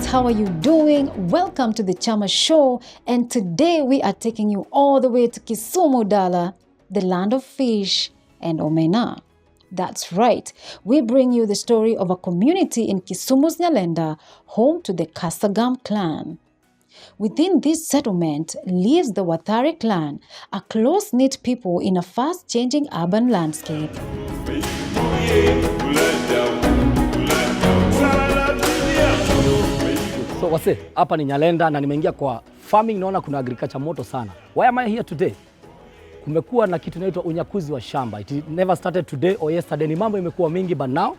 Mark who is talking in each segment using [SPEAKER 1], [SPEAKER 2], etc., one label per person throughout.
[SPEAKER 1] guys, how are you doing? Welcome to the Chamaa show, and today we are taking you all the way to Kisumu Dala, the land of fish and omena. That's right, we bring you the story of a community in Kisumu's Nyalenda, home to the Kasagam clan. Within this settlement lives the Wathari clan, a close-knit people in a fast-changing urban landscape.
[SPEAKER 2] So wase, hapa ni Nyalenda na nimeingia kwa farming, naona kuna agriculture moto sana. Why am I here today? Kumekuwa na kitu inaitwa unyakuzi wa shamba. It never started today or yesterday. Ni mambo imekuwa mingi, but now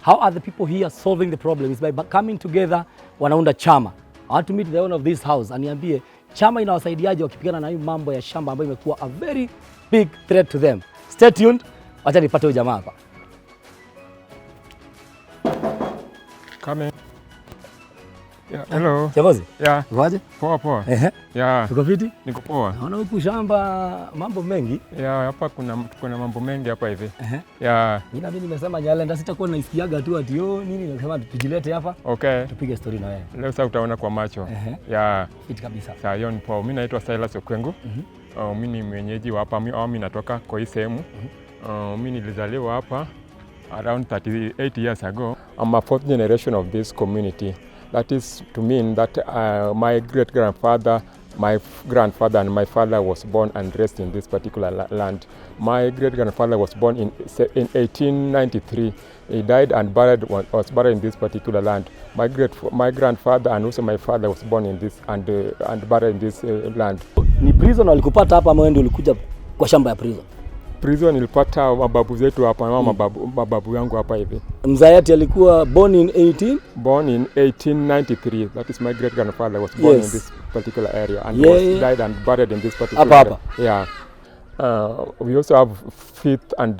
[SPEAKER 2] how are the people here solving the problem? Is by coming together, wanaunda chama. I want to meet the owner of this house. Aniambie chama inawasaidiaje wakipigana na hii mambo ya shamba ambayo imekuwa a very big threat to them. Stay tuned. Wacha nipate huyu jamaa hapa.
[SPEAKER 3] Come in. Yeah, hello.
[SPEAKER 2] Kiongozi?
[SPEAKER 3] Yeah.
[SPEAKER 2] Ukoaje?
[SPEAKER 3] Poa. Yeah.
[SPEAKER 2] Uko fiti?
[SPEAKER 3] Niko poa.
[SPEAKER 2] Naona huku shamba mambo mengi.
[SPEAKER 3] Yeah, hapa kuna mambo mengi hapa hivi. Yeah.
[SPEAKER 2] Mimi nimesema Nyalenda sitakuwa naisikiaga tu ati nini, nasema tujilete hapa.
[SPEAKER 3] Okay.
[SPEAKER 2] Tupige story na wewe.
[SPEAKER 3] Leo sasa utaona kwa macho. Yeah.
[SPEAKER 2] Fiti kabisa.
[SPEAKER 3] Sasa hiyo ni poa. Mimi naitwa Silas Okwengu. Mimi ni mwenyeji wa hapa. Mimi natoka kwa hii sehemu. Mimi nilizaliwa hapa around 38 years ago. I'm a fourth generation of this community. That is to mean that my great-grandfather, my grandfather and my father was born and raised in this particular land. My great-grandfather was born in 1893. He died and was buried in this particular land. My grandfather and also my father was born in this and buried in this land.
[SPEAKER 2] Ni prison walikupata hapa ama wewe ndio ulikuja kwa shamba ya prison?
[SPEAKER 3] Prison nilipata mababu zetu hapa, mababu yangu hapa hivi.
[SPEAKER 2] Mzayati alikuwa born in
[SPEAKER 3] 1893. That is my great grandfather was born in this particular area and died and buried in this particular area. Yeah. We also have fifth and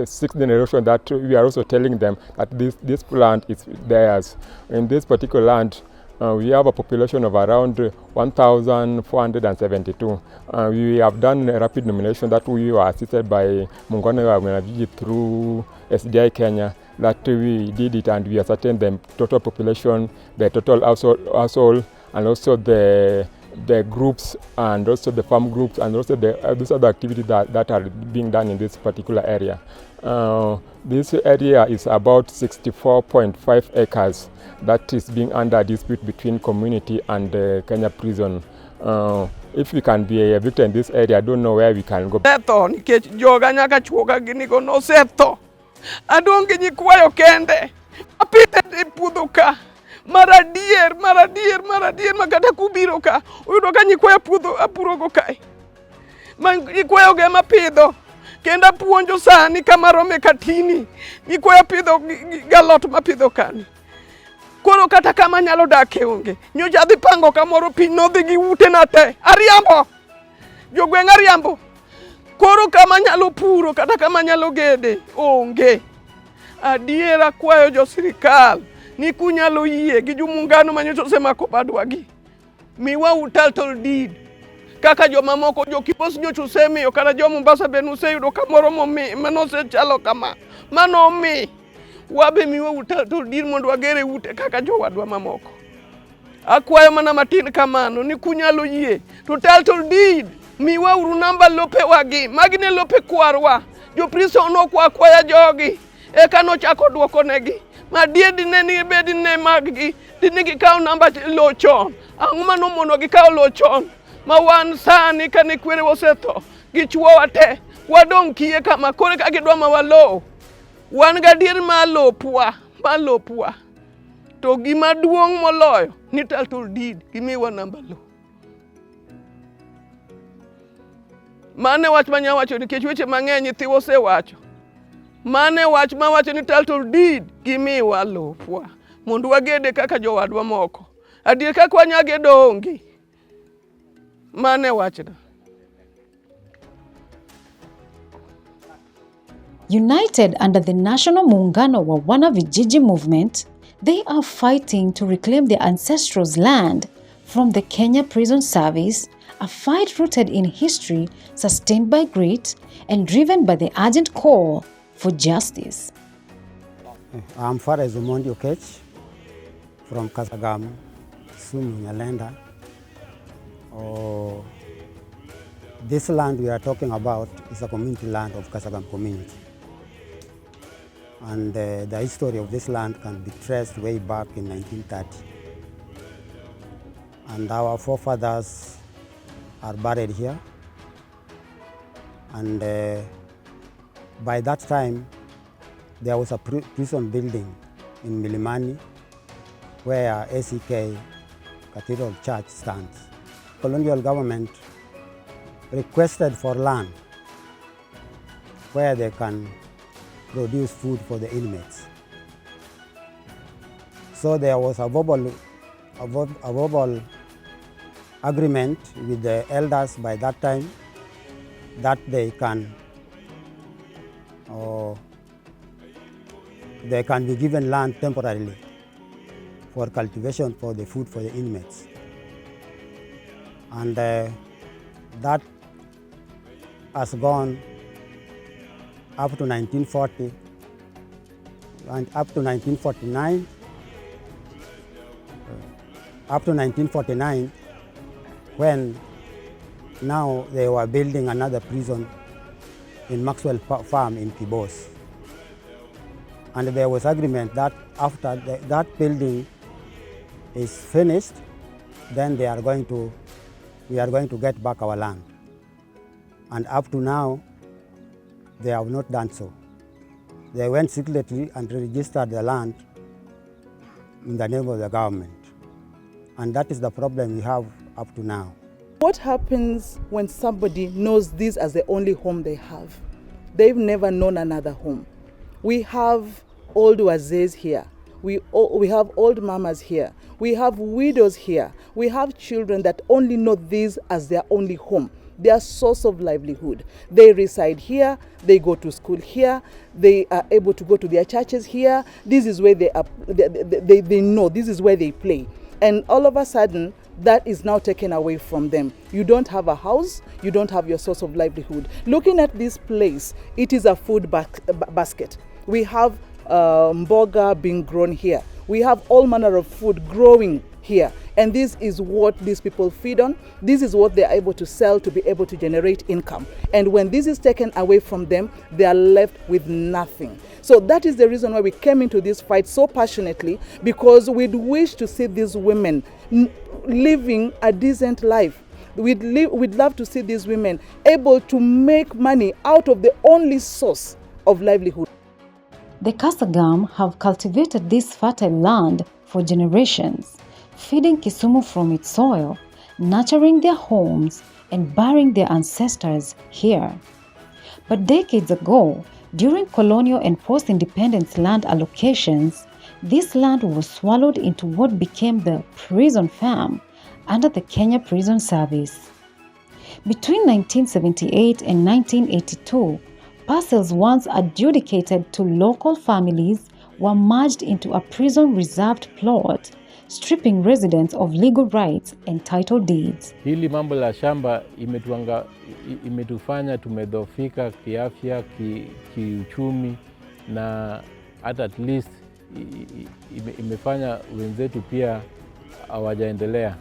[SPEAKER 3] sixth generation that we are also telling them that this land is theirs. In this particular land, we have a population of around 1,472. We have done a rapid nomination that we were assisted by Muungano wa Wanavijiji through SDI Kenya, that we did it and we ascertained the total population, the total household and also the groups and also the farm groups and also those other activities that are being done in this particular area. This area is about 64.5 acres that is being under dispute between community and Kenya prison. If we can be a victim in this area, I don't know where we can go.
[SPEAKER 4] Seto nikech joga nyaka chuoga gini go no seto. Adonge nyikwayo kende. Apite e puodho ka. Maradier makata kubiro ka. Uyudo ka nyikwayo puodho apuro go kae. Nyikwayo ge mapidho. Kenda puonjo sani kama rome katini. Nyikwayo pidho galot mapidho kani. Koro kata kama nyalo dake onge. Nyocha adhi pango kamoro piny nodhi gi ute na te. Ariambo. Jogweng' ariambo. Koro kama nyalo puro kata kama nyalo gede onge. Adiera kwayo jo sirikal ni kunyalo yie gi jumuungano manyocha osemako badwagi. Miwa title deed. Kaka jo mamoko jo Kibos nyocha osemiyo kata jo Mombasa be noseyudo kamoro manosechalo kama. Mano mi wabe miwa title deed mondo wagere ute kaka jo wadwa mamoko. Akwayo mana matin kamano ni kunyalo yie to title deed miwa uru namba lope wagi magne lope kwarwa jo prison okwaya jogi eka no chako duoko negi madie dine ni bedi ne maggi dine gi kaw namba lochon anguma no mono gi kaw lochon ma wan sani kane kwere wosetho gi chuo wate wadong kie kama kore ka gidwa ma walo wan gadier malopwa to gima duong' moloyo ni title deed gimiwa namba lo. Mane wach manya wacho nikech weche mang'eny nyithiwa osewacho. Mane wach ma wacho ni title deed gimiwa lopwa mondo wagede kaka jowadwa moko. Adier kaka wanyagedo onge. Mane wachna.
[SPEAKER 1] United under the National Muungano wa Wanavijiji movement, they are fighting to reclaim their ancestors' land from the Kenya Prison Service, a fight rooted in history, sustained by grit, and driven by the urgent call for justice.
[SPEAKER 5] I'm Father Zumondi Okech from Kasagam, Kisumu, Nyalenda. This land we are talking about is a community land of Kasagam community. And the history of this land can be traced way back in 1930. And our forefathers are buried here. And by that time, there was a prison building in Milimani where ACK Cathedral Church stands. Colonial government requested for land where they can produce food for the inmates. So there was a verbal agreement with the elders by that time that they can be given land temporarily for cultivation for the food for the inmates. And that has gone up to 1940 and up to 1949. Up to 1949, when now they were building another prison in Maxwell Farm in Kibos. And there was agreement that after that building is finished, then we are going to get back our land. And up to now, they have not done so. They went secretly and registered the land in the name of the government. And that is the problem we have up to now.
[SPEAKER 6] What happens when somebody knows this as the only home they have? They've never known another home. We have old wazees here. We have old mamas here. We have widows here. We have children that only know this as their only home, their source of livelihood. They reside here, they go to school here, they are able to go to their churches here. This is where they know, this is where they play. And all of a sudden, that is now taken away from them. You don't have a house, you don't have your source of livelihood. Looking at this place, it is a food basket. We have mboga being grown here. We have all manner of food growing here. And this is what these people feed on. This is what they are able to sell to be able to generate income. And when this is taken away from them, they are left with nothing. So that is the reason why we came into this fight so passionately, because we'd wish to see these women living a decent life. We'd love to see these women able to make money out of the only source of livelihood.
[SPEAKER 1] The Kasagam have cultivated this fertile land for generations, feeding Kisumu from its soil, nurturing their homes, and burying their ancestors here. But decades ago, during colonial and post-independence land allocations, this land was swallowed into what became the prison farm under the Kenya Prison Service. Between 1978 and 1982, parcels once adjudicated to local families were merged into a prison-reserved plot, stripping residents of legal rights and title deeds.
[SPEAKER 7] Hili mambo la shamba imetufanya tumedhoofika kiafya, kiuchumi, na at least imefanya wenzetu pia hawajaendelea.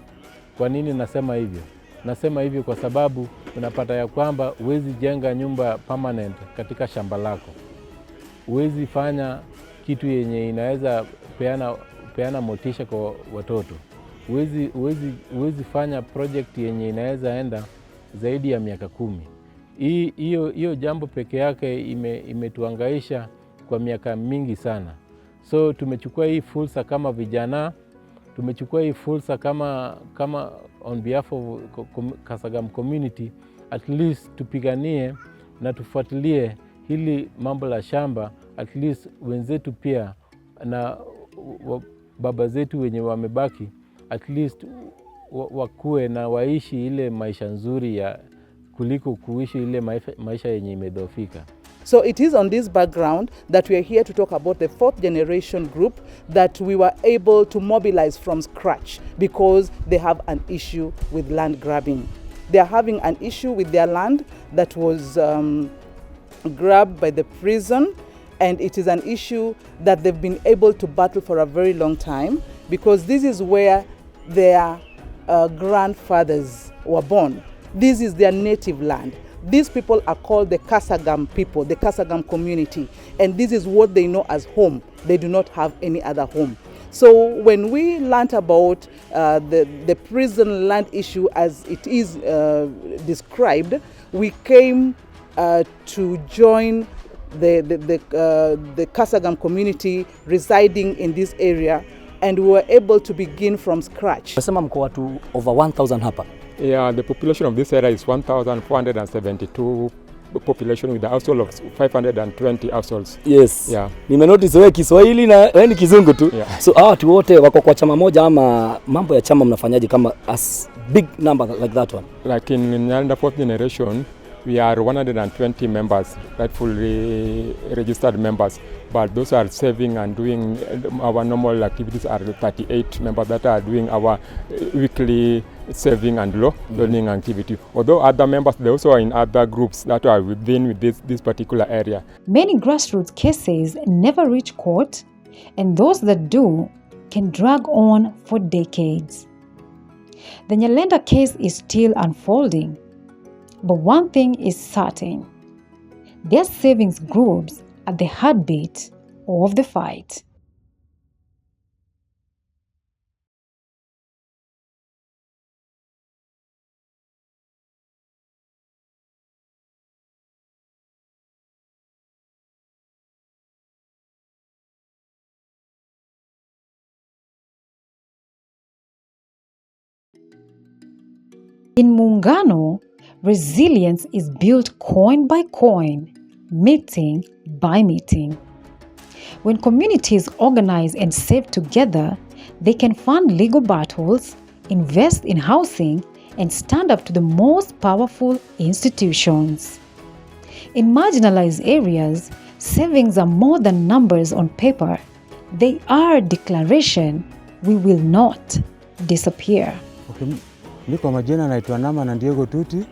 [SPEAKER 7] Kwa nini nasema hivyo? Nasema hivyo kwa sababu unapata ya kwamba huwezi jenga nyumba permanent katika shamba lako. Huwezi fanya kitu yenye inaweza peana motisha kwa watoto. Huwezi fanya project yenye inaweza enda zaidi ya miaka 10. Hiyo jambo peke yake imetuangaisha kwa miaka mingi sana. So tumechukua hii fursa kama vijana, tumechukua hii fursa kama on behalf of Kasagam community, at least tupiganie na tufuatilie hili mambo la shamba, at least wenzetu pia na baba zetu wenye wamebaki, at least wakue na waishi ile maisha nzuri ya kuliko kuishi ile maisha yenye imedhoofika.
[SPEAKER 6] So it is on this background that we are here to talk about the 4th generation group that we were able to mobilize from scratch, because they have an issue with land grabbing. They are having an issue with their land that was grabbed by the prison, and it is an issue that they've been able to battle for a very long time. because this is where their grandfathers were born. This is their native land. These people are called the Kasagam people, the Kasagam community, and this is what they know as home. They do not have any other home. So when we learned about the prison land issue as it is described, we came to join the Kasagam community residing in this area, and we were able to begin from scratch.
[SPEAKER 2] Nasema mko watu over 1000 hapa.
[SPEAKER 3] Yeah, the population of this area is 1,472 population with a household of 520 households.
[SPEAKER 2] Yes.
[SPEAKER 3] Yeah.
[SPEAKER 2] Nimenotice wewe Kiswahili na wewe ni Kizungu tu.
[SPEAKER 3] Yeah.
[SPEAKER 2] So hawa watu wote wako kwa chama moja ama mambo ya chama mnafanyaje kama as big number like that one?
[SPEAKER 3] Like in Nyalenda fourth generation, we are 120 members, rightfully registered members, but those are saving and doing our normal activities are 38 members that are doing our weekly saving and learning activity. Although other members, they also are in other groups that are within this particular area.
[SPEAKER 1] Many grassroots cases never reach court, and those that do can drag on for decades. The Nyalenda case is still unfolding, but one thing is certain: their savings groups are the heartbeat of the fight. In Muungano, resilience is built coin by coin, meeting by meeting. When communities organize and save together, they can fund legal battles, invest in housing, and stand up to the most powerful institutions. In marginalized areas, savings are more than numbers on paper. They are a declaration we will not disappear.
[SPEAKER 8] Okay. Mimi kwa majina naitwa Nama na Diego Tuti,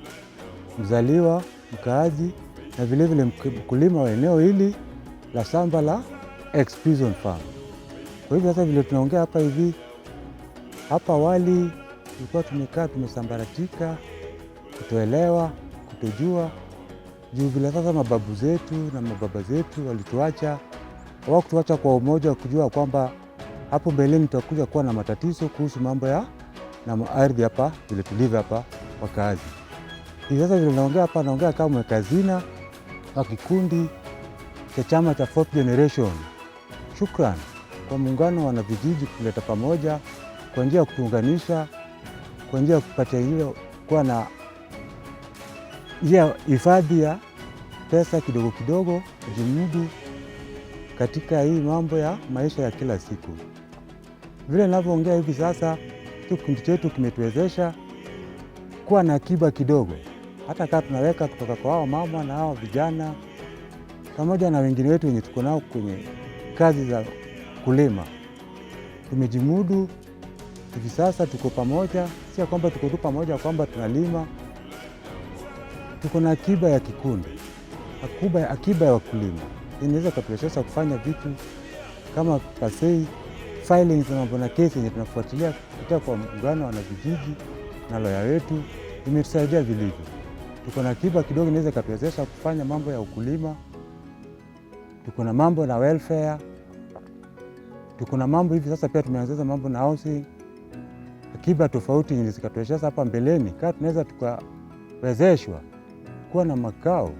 [SPEAKER 8] mzaliwa, mkaazi na vile vile mkulima wa eneo hili la shamba la ex-prison farm. Kwa hivyo sasa vile tunaongea hapa hivi, hapa awali tulikuwa tumekaa tumesambaratika, kutoelewa, kutojua juu vile sasa mababu zetu na mababa zetu walituacha, hawakutuacha kwa umoja wa kujua kwamba hapo mbeleni tutakuja kuwa na matatizo kuhusu mambo ya na ardhi hapa vile tulivyo hapa wakazi. Hivi sasa vile naongea hapa naongea kama mwekazina wa kikundi cha chama cha fourth generation. Shukran kwa muungano wa wanavijiji kuleta pamoja kwa njia ya kutuunganisha, kwa njia ya kupata hilo kuwa na hifadhi ya pesa kidogo kidogo kujimudu katika hii mambo ya maisha ya kila siku. Vile ninavyoongea hivi sasa, kikundi chetu kimetuwezesha kuwa na akiba kidogo, hata kama tunaweka kutoka kwa hao mama na hao vijana pamoja na wengine wetu wenye tuko nao kwenye kazi za kulima. Tumejimudu hivi sasa, tuko pamoja, si kwamba tuko tu pamoja kwamba tunalima. Tuko na akiba ya kikundi, akiba ya wakulima. Inaweza kutuwezesha kufanya vitu kama pasei filings na mambo na kesi yenye tunafuatilia kutoka kwa muungano wa wanavijiji na loya wetu, imetusaidia vilivyo. Tuko na akiba kidogo inaweza kutuwezesha kufanya mambo ya ukulima. Tuko na mambo na welfare. Tuko na mambo hivi sasa pia tumeanza mambo na housing. Akiba tofauti yenye zikatuwezesha hapa mbeleni kama tunaweza tukawezeshwa kuwa na makao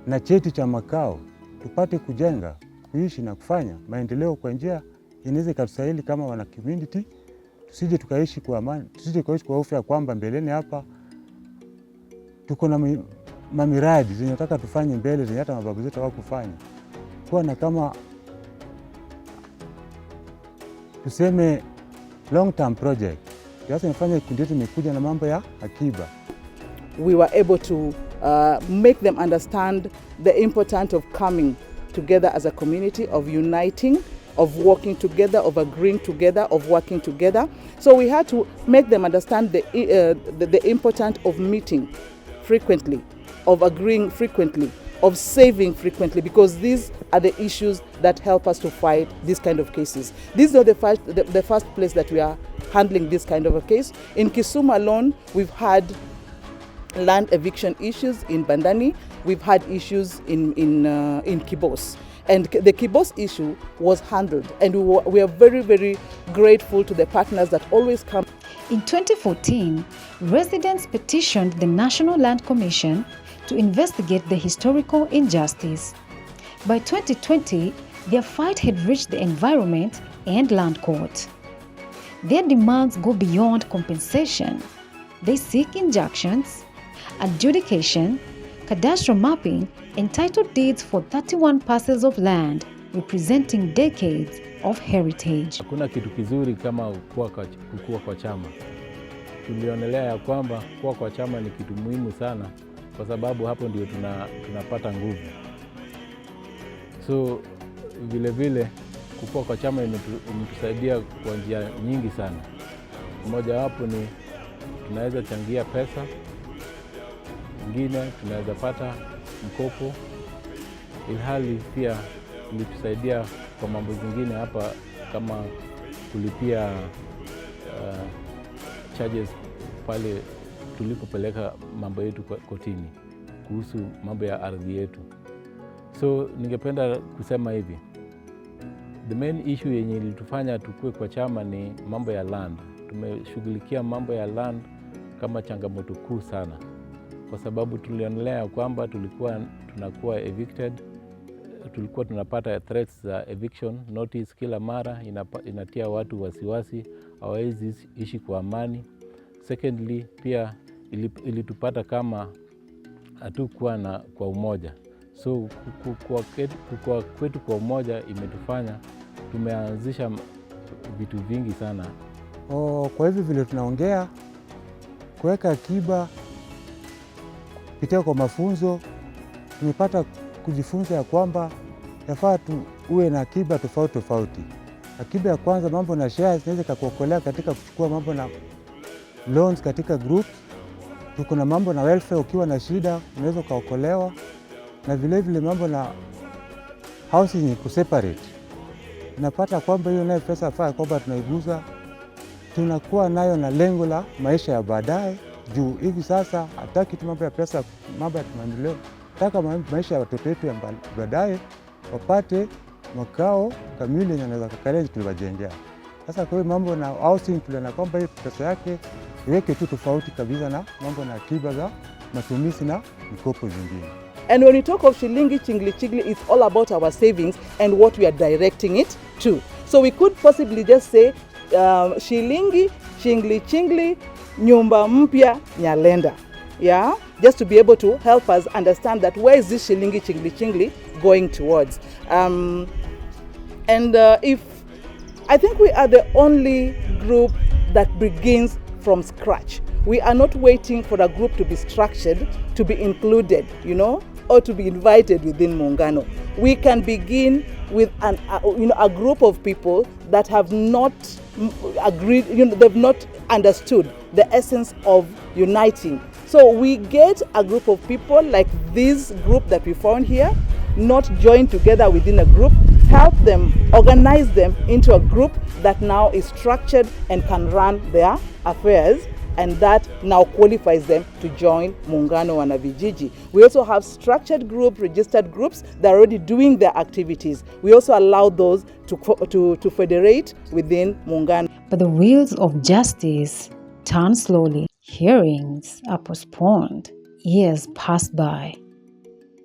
[SPEAKER 8] na cheti cha makao, tupate kujenga, kuishi na kufanya maendeleo kwa njia inaweza ikatusaidia kama wana community, tusije tukaishi kwa amani, tusije tukaishi kwa hofu ya kwamba mbeleni hapa tuko na mamiradi zenye nataka tufanye mbele zenye hata mababu zetu hawakufanya. Kuwa na kama tuseme long term project. Sasa nafanya kikundi chetu imekuja na mambo ya akiba.
[SPEAKER 6] We were able to make them understand the importance of coming together as a community, of uniting, of working together, of agreeing together, of working together. So we had to make them understand the importance of meeting frequently of agreeing frequently, of saving frequently, because these are the issues that help us to fight these kind of cases. This is not the first place that we are handling this kind of a case. In Kisumu alone, we've had land eviction issues in Bandani. We've had issues in Kibos. And the Kibos issue was handled, and we are very, very grateful to the partners that always come.
[SPEAKER 1] In 2014, residents petitioned the National Land Commission to investigate the historical injustice. By 2020, their fight had reached the Environment and Land Court. Their demands go beyond compensation. They seek injunctions, adjudication, cadastral mapping, and title deeds for 31 parcels of land representing decades of heritage.
[SPEAKER 7] Hakuna kitu kizuri kama kukua kwa chama. Tulionelea ya kwamba kukua kwa chama ni kitu muhimu sana, kwa sababu hapo ndio tunapata nguvu. So vile kukua kwa chama imetusaidia kwa njia nyingi sana. Moja wapo ni tunaweza changia pesa, ingine tunaweza pata mkopo, ilhali pia ilitusaidia kwa mambo zingine hapa, kama kulipia charges pale tulipopeleka mambo yetu kotini kuhusu mambo ya ardhi yetu. So ningependa kusema hivi, the main issue yenye ilitufanya tukue kwa chama ni mambo ya land. Tumeshughulikia mambo ya land kama changamoto kuu sana, kwa sababu tulionelea kwamba tunakuwa evicted, tulikuwa tunapata threats za eviction notice kila mara, inatia watu wasiwasi, hawawezi ishi kwa amani. Secondly, pia ilitupata kama hatukuwa kwa umoja. So kukua kwetu kwa umoja imetufanya tumeanzisha vitu vingi sana.
[SPEAKER 8] Kwa hivyo vile tunaongea, kuweka akiba kupitia kwa mafunzo, tumepata kujifunza ya kwamba yafaa uwe na akiba tofauti. Akiba ya kwanza, mambo na shares, inaweza kukuokolea katika kuchukua mambo na loans katika group. Tuko na mambo na welfare, ukiwa na shida unaweza kuokolewa, na vile mambo na housing ni kuseparate. Unapata kwamba hiyo nayo pesa faa kwamba tunaiguza, tunakuwa nayo na lengo la maisha ya baadaye. Juu hivi sasa hataki tu mambo ya pesa, mambo ya maendeleo, nataka maisha ya watoto wetu ya baadaye wapate makao kamili na naweza kukarezi tuliwajengea. Sasa kwa hiyo mambo na housing tuliona kwamba hii pesa yake iweke tu tofauti kabisa na mambo na akiba za matumizi na mikopo zingine.
[SPEAKER 6] And when we talk of shilingi chingli chingli, it's all about our savings and what we are directing it to. So we could possibly just say shilingi chingli chingli nyumba mpya Nyalenda. Yeah, just to be able to help us understand that where is this shilingi chingli chingli going towards. If I think we are the only group that begins from scratch. We are not waiting for a group to be structured, to be included, or to be invited within Muungano. We can begin with a group of people that have not agreed, they've not understood the essence of uniting. So we get a group of people like this group that we found here, not joined together within a group, help them, organize them into a group that now is structured and can run their affairs, and that now qualifies them to join Muungano Wanavijiji. We also have structured groups, registered groups that are already doing their activities. We also allow those to federate within Muungano.
[SPEAKER 1] But the wheels of justice turn slowly. Hearings are postponed. Years pass by.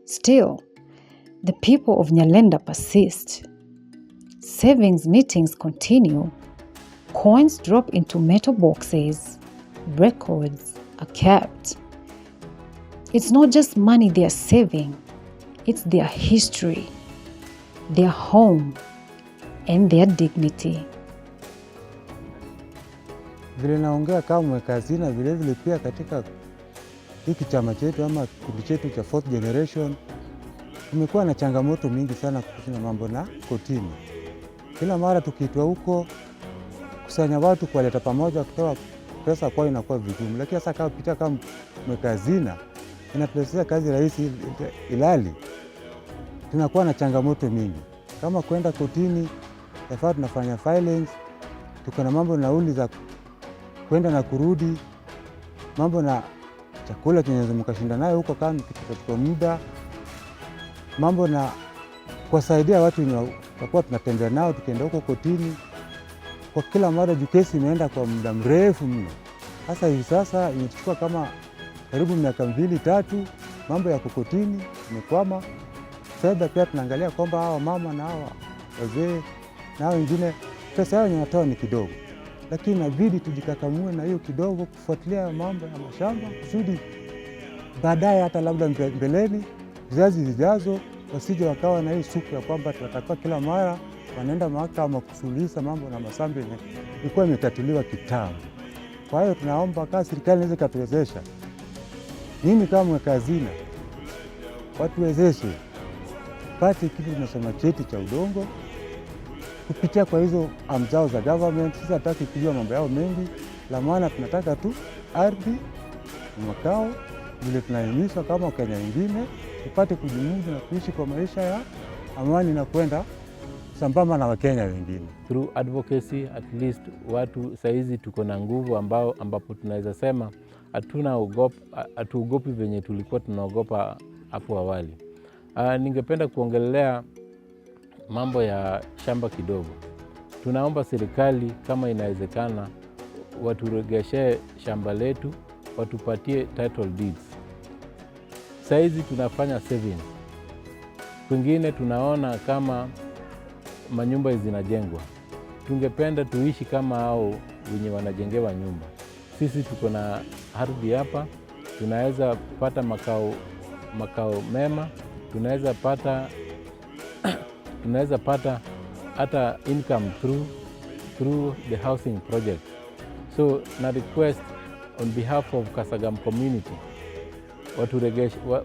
[SPEAKER 1] Still, the people of Nyalenda persist. Savings meetings continue. Coins drop into metal boxes. Records are kept. It's not just money they are saving, it's their history, their home, and their dignity.
[SPEAKER 8] Vile naongea kama mweka hazina, vile pia katika hiki chama chetu ama kikundi chetu cha fourth generation, tumekuwa na changamoto mingi sana kuhusu na mambo na kotini. Kila mara tukiitwa huko kusanya watu kuwaleta pamoja kutoa pesa kwa inakuwa vigumu. Lakini sasa kama pita kama mweka hazina, inatuletea kazi rahisi, ilali tunakuwa na changamoto mingi kama kwenda kotini, yafaa tunafanya filings, tuko na mambo nauli za kwenda na kurudi, mambo na chakula tunaweza mkashinda nayo huko kama katika muda, mambo na kuwasaidia watu tutakuwa tunatembea nao tukienda huko kotini. Kwa kila mara kesi imeenda kwa muda mrefu mno. Sasa hivi sasa imechukua kama karibu miaka 2-3, mambo ya kotini imekwama. Fedha pia tunaangalia kwamba hawa mama na hawa wazee na wengine pesa yao wanatoa ni kidogo, lakini inabidi tujikakamue na hiyo kidogo kufuatilia mambo ya mashamba kusudi baadaye hata labda mbeleni vizazi zijazo wasije wakawa na hii suku ya kwamba tunatakiwa kila mara wanaenda mahakama kusuluhisha mambo na masambi ilikuwa imetatuliwa kitambo. Kwa hiyo tunaomba kama serikali inaweza ikatuwezesha, mimi kama mweka hazina watuwezeshe pate kitu tunasema cheti cha udongo kupitia kwa hizo amzao za government. Sisi hataki kujua mambo yao mengi, la maana tunataka tu ardhi, makao, vile tunahimizwa kama Kenya wengine tupate kujimudu na kuishi kwa maisha ya amani na kwenda sambamba na Wakenya wengine.
[SPEAKER 7] Through advocacy, at least watu saizi tuko na nguvu ambapo tunaweza sema hatuogopi venye tulikuwa tunaogopa hapo awali. Ningependa kuongelea mambo ya shamba kidogo. Tunaomba serikali kama inawezekana waturegeshe shamba letu, watupatie title deeds. Saizi tunafanya savings. Pengine tunaona kama manyumba zinajengwa. Tungependa tuishi kama hao wenye wanajengewa nyumba. Sisi tuko na ardhi hapa, tunaweza pata makao mema, tunaweza pata hata income through the housing project. So na request on behalf of Kasagam community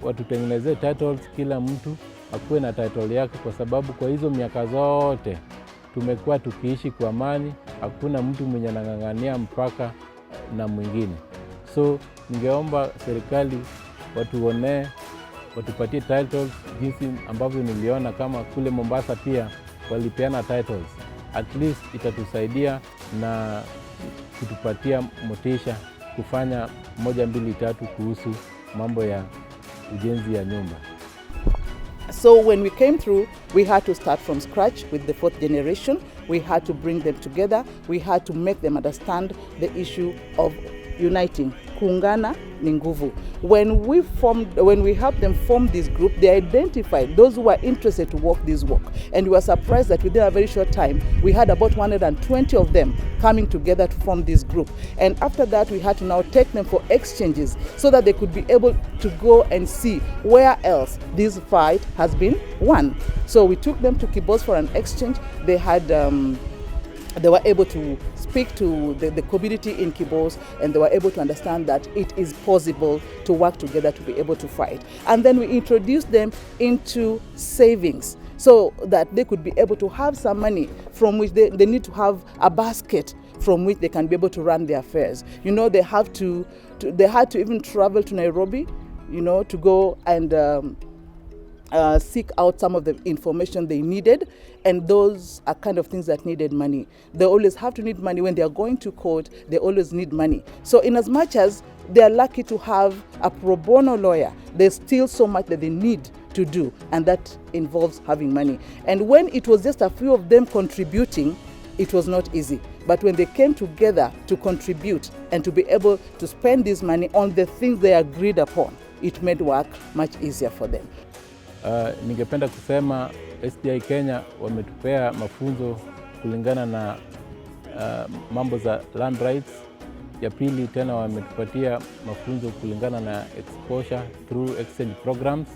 [SPEAKER 7] watutengenezee titles, kila mtu akuwe na title yake, kwa sababu kwa hizo miaka zote tumekuwa tukiishi kwa amani, hakuna mtu mwenye anang'ang'ania mpaka na mwingine. So ningeomba serikali watuonee, watupatie titles jinsi ambavyo niliona kama kule Mombasa pia walipeana titles. At least itatusaidia na kutupatia motisha kufanya 1, 2, 3 kuhusu mambo ya ujenzi ya nyumba.
[SPEAKER 6] So when we came through, we had to start from scratch with the 4th generation. We had to bring them together. We had to make them understand the issue of uniting. Kuungana ni nguvu. When we helped them form this group, they identified those who were interested to walk this walk. And we were surprised that within a very short time, we had about 120 of them coming together to form this group. And after that, we had to now take them for exchanges so that they could be able to go and see where else this fight has been won. So we took them to Kibos for an exchange. They were able to speak to the community in Kibos, and they were able to understand that it is possible to work together to be able to fight. And then we introduced them into savings so that they could be able to have some money from which they need to have a basket from which they can be able to run their affairs. You know, they had to even travel to Nairobi, you know, to go and seek out some of the information they needed, and those are kind of things that needed money. They always have to need money when they are going to court. They always need money. So in as much as they are lucky to have a pro bono lawyer, there's still so much that they need to do, and that involves having money. And when it was just a few of them contributing, it was not easy. But when they came together to contribute and to be able to spend this money on the things they agreed upon, it made work much easier for them.
[SPEAKER 7] Ningependa kusema SDI Kenya wametupea mafunzo kulingana na mambo za land rights. Ya pili tena wametupatia mafunzo kulingana na exposure through exchange programs,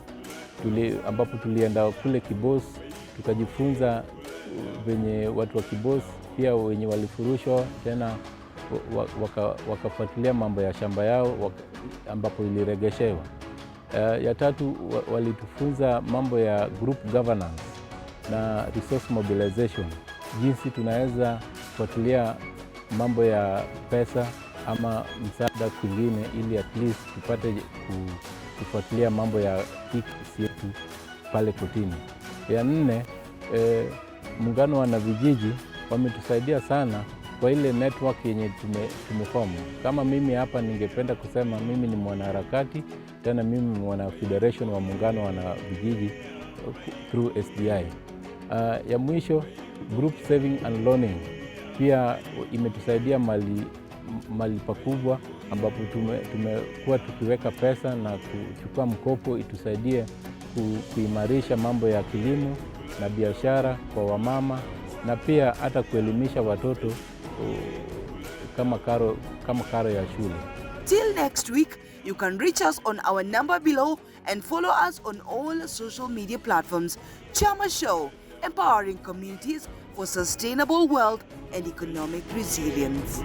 [SPEAKER 7] ambapo tulienda kule Kibos tukajifunza venye watu wa Kibos pia wenye walifurushwa tena wakafuatilia mambo ya shamba yao ambapo iliregeshewa. Ya tatu walitufunza mambo ya group governance na resource mobilization, jinsi tunaweza kufuatilia mambo ya pesa ama msaada kwingine ili at least tupate kufuatilia mambo ya hii kesi yetu pale kotini. Ya nne, muungano wa wanavijiji wametusaidia sana kwa ile network yenye tumeform. Kama mimi hapa ningependa kusema mimi ni mwanaharakati, tena mimi ni mwana federation wa muungano wa wanavijiji through SDI. Ya mwisho, group saving and loaning pia imetusaidia mali pakubwa, ambapo tumekuwa tukiweka pesa na kuchukua mkopo itusaidie kuimarisha mambo ya kilimo na biashara kwa wamama, na pia hata kuelimisha watoto kama karo ya shule.
[SPEAKER 9] Till next week, you can reach us on our number below and follow us on all social media platforms. Chamaa Show, empowering communities for sustainable wealth and economic resilience.